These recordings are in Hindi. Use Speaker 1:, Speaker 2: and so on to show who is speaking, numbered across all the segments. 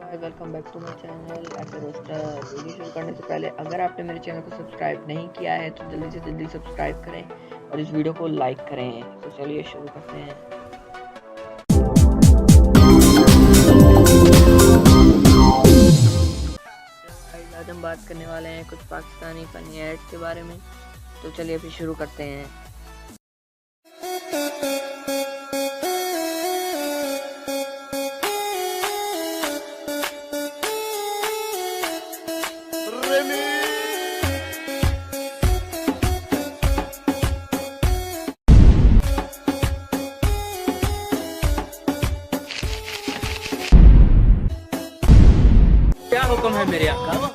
Speaker 1: Hi welcome back to my channel ऐसे रोस्टर। वीडियो शुरू करने से पहले अगर आपने मेरे चैनल को सब्सक्राइब नहीं किया है तो जल्दी से जल्दी सब्सक्राइब करें और इस वीडियो को लाइक करें। तो चलिए शुरू करते हैं। आज हम बात करने वाले हैं कुछ पाकिस्तानी फनी एड्स के बारे में। तो चलिए अभी शुरू करते हैं। क्या हुक्म है मेरे आका?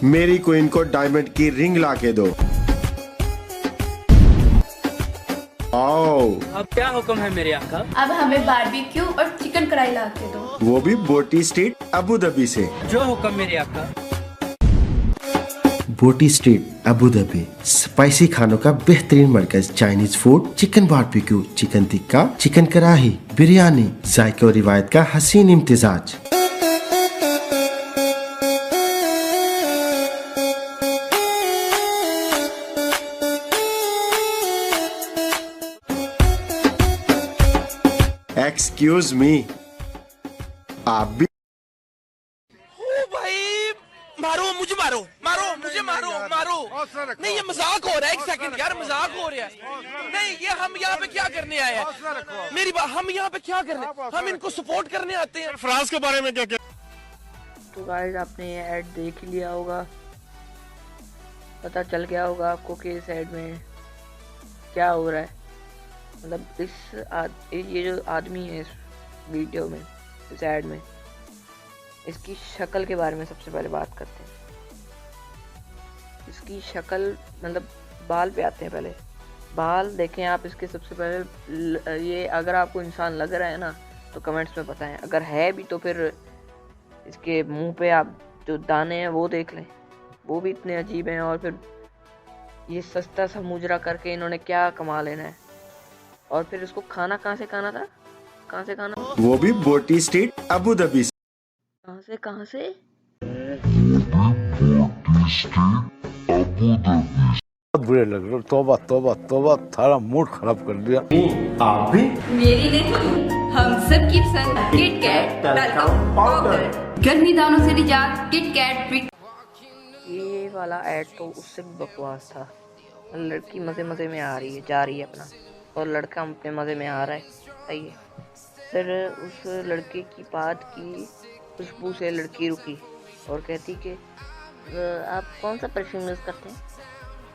Speaker 2: मेरी क्वीन को डायमंड की रिंग ला के दो। आओ।
Speaker 1: अब क्या हुक्म है मेरे आका?
Speaker 3: अब हमें बारबेक्यू और चिकन कढ़ाई ला के दो।
Speaker 2: वो भी बोटी स्ट्रीट अबू धाबी से।
Speaker 1: जो हुक्म मेरे आका।
Speaker 2: बोटी स्ट्रीट अबू धाबी स्पाइसी खानों का बेहतरीन मरकज। Chinese food, chicken barbecue, chicken tikka, chicken kadhai, biryani, जायके और रिवायत का हसीन इम्तिजाज। एक्सक्यूज मी, आप भी?
Speaker 4: ओ भाई, मारो मुझे, मारो मारो मुझे, मारो मारो। नहीं, ये मजाक हो रहा है। एक सेकंड यार, मजाक हो रहा है। नहीं, ये हम यहाँ पे क्या करने आए हैं? मेरी बात, हम यहाँ पे क्या करने? हम इनको सपोर्ट करने आते हैं।
Speaker 5: फ्रांस के बारे में क्या क्या?
Speaker 1: तो गाइस आपने ये ऐड देख लिया होगा, पता चल गया होगा आपको कि इस ऐड में क्या हो रहा है। मतलब ये जो आदमी है इस वीडियो में, इस ऐड में, इसकी शक्ल के बारे में सबसे पहले बात करते हैं। इसकी शक्ल मतलब बाल पे आते हैं। पहले बाल देखें आप इसके। सबसे पहले ये अगर आपको इंसान लग रहा है ना तो कमेंट्स में बताएं। अगर है भी तो फिर इसके मुंह पे आप जो दाने हैं वो देख लें, वो भी इतने अजीब हैं। और फिर ये सस्ता सा मुजरा करके इन्होंने क्या कमा लेना है। और फिर इसको खाना कहाँ से खाना था? कहाँ से खाना?
Speaker 2: वो भी बोटी स्ट्रीट अबू धाबी से।
Speaker 1: कहाँ से?
Speaker 5: बहुत बुरे लग रहे हो। तौबा तौबा तौबा, थारा मूड खराब कर दिया।
Speaker 2: आप भी?
Speaker 3: मेरी नहीं, हम सब की पसंद किट कैट पाउडर। गर्मी दानों से निजात किट कैट ट्रिक।
Speaker 1: ये वाला ऐड तो उससे भी बकवास था। लड़की मजे मजे में आ रही है, जा रही है अपना, और लड़का अपने मजे में आ रहा है। सही है। फिर उस लड़के की बात की खुशबू से लड़की रुकी और कहती कि आप कौन सा परफ्यूम यूज़ करते हैं?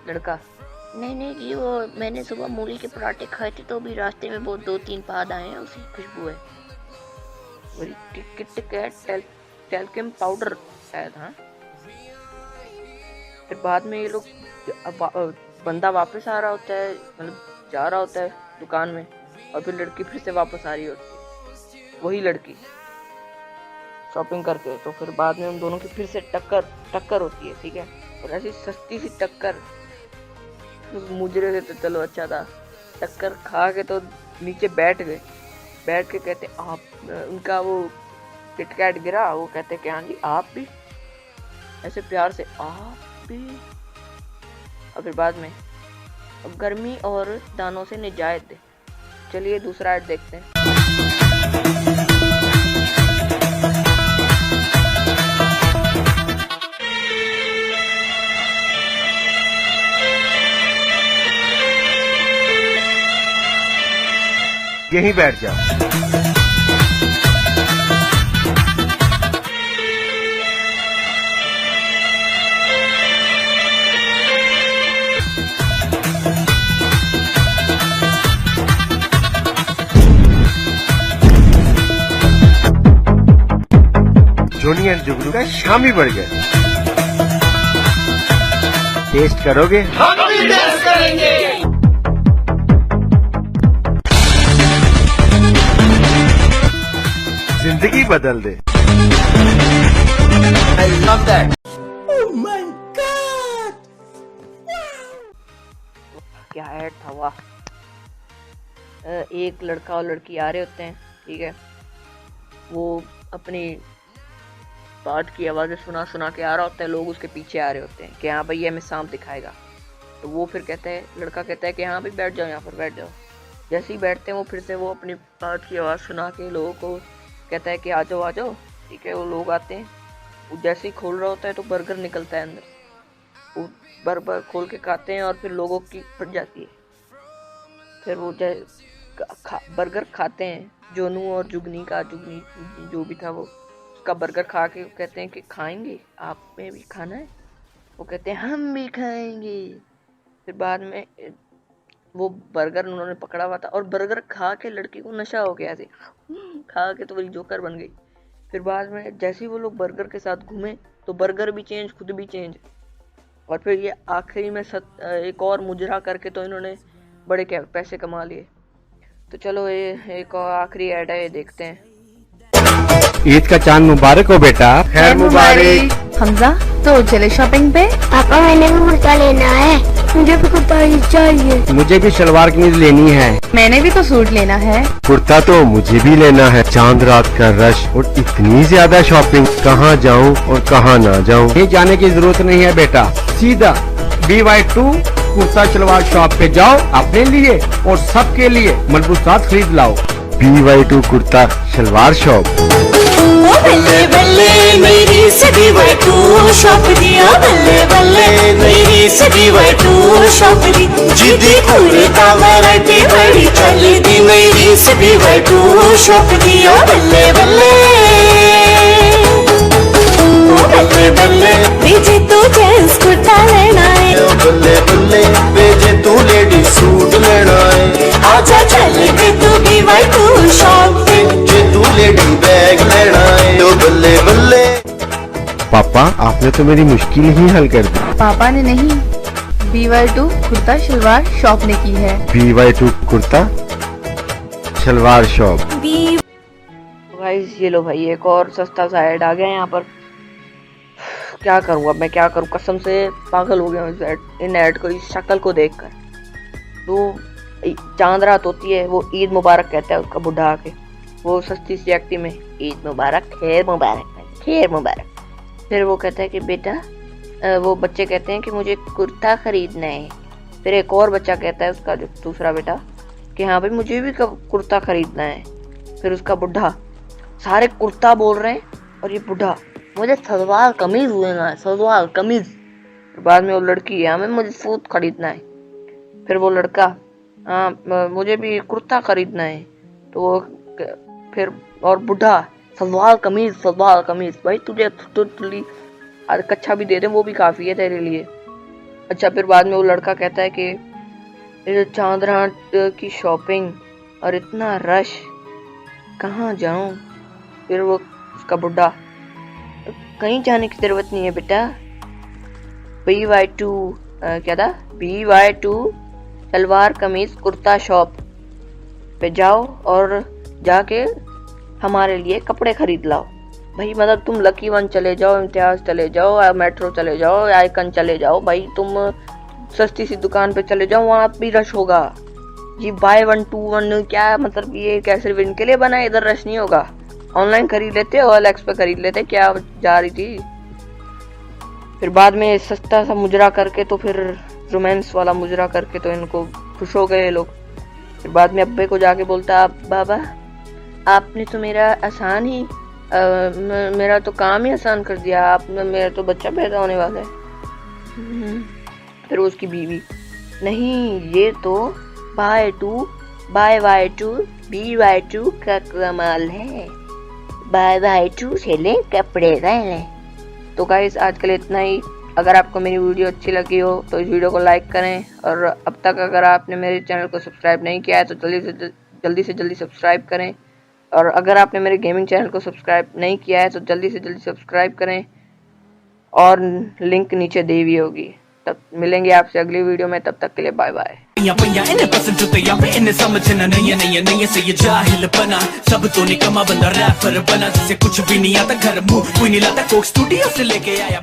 Speaker 1: लड़का, नहीं जी, वो मैंने सुबह मूली के पराठे खाए थे तो भी रास्ते में बहुत 2-3 पाद आए हैं, उसी खुशबू है। किट कैट टैल्कम पाउडर शायद। हाँ। फिर बाद में ये लोग बंदा वापस आ रहा होता है, मतलब जा रहा होता है दुकान में, और फिर लड़की फिर से वापस आ रही होती है, वही लड़की शॉपिंग करके। तो फिर बाद में उन दोनों की फिर से टक्कर होती है। ठीक है। और ऐसी सस्ती सी टक्कर मुजरे से तो चलो अच्छा था, टक्कर खा के तो नीचे बैठ गए। बैठ के कहते आप, उनका वो किटकैट गिरा, वो कहते कि हाँ जी आप भी, ऐसे प्यार से आप भी। और फिर बाद में गर्मी और दानों से निजात दे। चलिए दूसरा ऐड देखते हैं।
Speaker 2: यहीं बैठ जाओ। जोनी एंड जुगनू का शामी बढ़ गए। टेस्ट करोगे? हम भी टेस्ट करेंगे। जिंदगी बदल दे। I love that. Oh my God.
Speaker 1: क्या ऐड था वाह। एक लड़का और लड़की आ रहे होते हैं, ठीक है, वो अपनी बात की आवाज़ें सुना सुना के आ रहा होता है, लोग उसके पीछे आ रहे होते हैं कि हाँ भाई ये हमें सांप दिखाएगा। तो वो फिर कहता है, लड़का कहता है कि हाँ भाई बैठ जाओ, यहाँ पर बैठ जाओ। जैसे ही बैठते हैं वो फिर से वो अपनी बात की आवाज़ सुना के लोगों को कहता है कि आ जाओ आ जाओ। ठीक है, वो लोग आते हैं। वो जैसे ही खोल रहा होता है तो बर्गर निकलता है अंदर। वो बर्गर खोल के खाते हैं और फिर लोगों की फट जाती है। फिर वो बर्गर खाते हैं। जोनू और जुगनी जो भी था वो उसका बर्गर खा के कहते हैं कि खाएंगे, आप में भी खाना है? वो कहते हैं हम भी खाएंगे। फिर बाद में वो बर्गर उन्होंने पकड़ा हुआ था और बर्गर खा के लड़की को नशा हो गया, ऐसे खा के तो वही जोकर बन गई। फिर बाद में जैसे ही वो लोग बर्गर के साथ घूमे तो बर्गर भी चेंज, खुद भी चेंज। और फिर ये आखिरी में एक और मुजरा करके तो इन्होंने बड़े पैसे कमा लिए। तो चलो ये एक और आखिरी ऐड है, ये देखते हैं।
Speaker 5: ईद का चांद मुबारक हो बेटा। खैर मुबारक।
Speaker 6: हमजा तो चले शॉपिंग पे।
Speaker 7: पापा मैंने भी कुर्ता लेना है, मुझे भी कुर्ता ही चाहिए।
Speaker 5: मुझे भी सलवार कमीज लेनी है।
Speaker 6: मैंने भी तो सूट लेना है।
Speaker 2: कुर्ता तो मुझे भी लेना है। चांद रात का रश और इतनी ज्यादा शॉपिंग, कहाँ जाऊँ और कहाँ ना जाऊँ।
Speaker 5: ये जाने की जरूरत नहीं है बेटा, सीधा BY2 कुर्ता सलवार शॉप पे जाओ, अपने लिए और सबके लिए मलबूसात खरीद लाओ।
Speaker 2: BY2 kurta salwar shop.
Speaker 8: बल्ले बल्ले मेरी से BY2 शॉप दिया, बल्ले बल्ले मेरी से BY2 शॉप दी। जिद्दी कुर्ता वैरायटी बड़ी चली दी, मेरी से BY2 शॉप दिया। बल्ले बल्ले बल्ले बल्ले बेजे तो जेंट्स कुर्ता लेना है,
Speaker 2: बल्ले बल्ले बेजे तू लेडी सूट लेना है।
Speaker 8: आजा चल के तू BY2 शॉप पे,
Speaker 2: जे तू लेडी बैग लेना है। तो बल्ले बल्ले। पापा आपने तो मेरी मुश्किल ही हल कर दी।
Speaker 6: पापा ने नहीं, BY2 कुर्ता शलवार शॉप ने की है।
Speaker 2: BY2 kurta salwar shop.
Speaker 1: तो गाइस ये लो भाई, एक और सस्ता सा ऐड आ गया यहाँ पर। क्या करूँ अब मैं, क्या करूँ, कसम से पागल हो गया हूँ इन ऐड को, इस शक्ल को देखकर। तो चांद रात होती है, वो ईद मुबारक कहता है उसका बुढ़ा आके, वो सस्ती सी एक्टिंग में ईद मुबारक, खैर मुबारक, खैर मुबारक। फिर वो कहता है कि बेटा, वो बच्चे कहते हैं कि मुझे कुर्ता खरीदना है। फिर एक और बच्चा कहता है, उसका जो दूसरा बेटा, कि हाँ भाई मुझे भी कुर्ता खरीदना है। फिर उसका बुढ़ा, सारे कुर्ता बोल रहे हैं और ये बुढ़ा मुझे सलवार कमीज लेना है, सलवार कमीज। फिर बाद में वो लड़की, हमें मुझे सूट खरीदना है। फिर वो लड़का, हाँ मुझे भी कुर्ता खरीदना है। तो वो फिर और बुढ़ा, सलवार कमीज, सलवार कमीज। भाई तुझे कच्छा भी दे दे वो भी काफ़ी है तेरे लिए। अच्छा, फिर बाद में वो लड़का कहता है कि चांद रात की शॉपिंग और इतना रश, कहाँ जाऊँ। फिर वो उसका बुढ़ा, कहीं जाने की जरूरत नहीं है बेटा, BY2 क्या था, BY2 सलवार कमीज कुर्ता शॉप पे जाओ और जाके हमारे लिए कपड़े खरीद लाओ। भाई मतलब तुम लकी वन चले जाओ, इम्तियाज चले जाओ, मेट्रो चले जाओ, आइकन चले जाओ, भाई तुम सस्ती सी दुकान पे चले जाओ, वहाँ भी रश होगा। ये buy 1 2 1 क्या मतलब, ये क्या सिर्फ इनके लिए बना है? इधर रश नहीं होगा। ऑनलाइन खरीद लेते, OLX पे खरीद लेते, क्या जा रही थी। फिर बाद में सस्ता सा मुजरा करके, तो फिर रोमांस वाला मुजरा करके तो इनको खुश हो गए लोग। फिर बाद में अब्बे को जाके बोलता, बाबा आपने तो मेरा आसान ही मेरा तो काम ही आसान कर दिया, आपने, मेरा तो बच्चा पैदा होने वाला है। फिर उसकी बीवी, नहीं ये तो BY2 BY2 का कमाल है, BY2 से ले कपड़े ले। तो गाइस आज के लिए इतना ही। अगर आपको मेरी वीडियो अच्छी लगी हो तो इस वीडियो को लाइक करें, और अब तक अगर आपने मेरे चैनल को सब्सक्राइब नहीं किया है तो जल्दी से जल्दी सब्सक्राइब करें। और अगर आपने मेरे गेमिंग चैनल को सब्सक्राइब नहीं किया है तो जल्दी से जल्दी सब्सक्राइब करें, और लिंक नीचे दी हुई होगी। तब मिलेंगे आपसे अगली वीडियो में, तब तक के लिए बाय बाय।
Speaker 4: सब तो निकम्मा बंदा रैपर बना, जिसे कुछ भी नहीं आता, घर मुंह कोई नहीं लाता, कोक स्टूडियो से लेके आया।